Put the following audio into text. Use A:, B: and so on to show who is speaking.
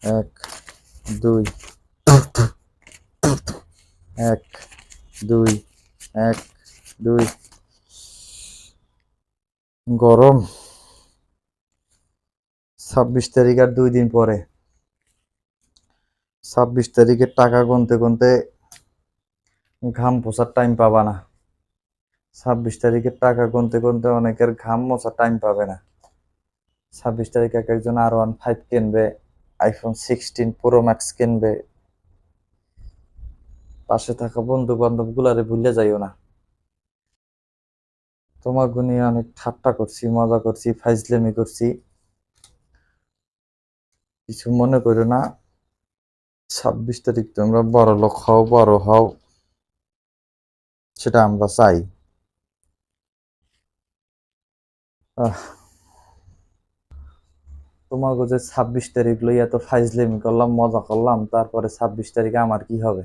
A: এক দুই, এক দুই, এক দুই। গরম। 26 তারিখ আর 2 দিন পরে। 26 তারিখের টাকা গুনতে গুনতে ঘাম পোছার টাইম পাবা না। 26 তারিখের টাকা গুনতে গুনতে অনেকের ঘাম মোছার টাইম পাবে না। 26 তারিখে এক একজন R15 কিনবে, iPhone 16 Pro Max কিনবে। পাশে থাকা বন্ধু বান্ধব গুলারে ভুলে যাইও না। তোমাকে নিয়ে অনেক ঠাট্টা করছি, মজা করছি, ফাইজলেমি করছি, কিছু মনে করো না। 26 তারিখ তোমরা বড় লোক হও, বড় হও, সেটা আমরা চাই। তোমাকে যে 26 তারিখ লইয়া এত ফাইজলেমি করলাম, মজা করলাম, তারপরে 26 তারিখে আমার কি হবে?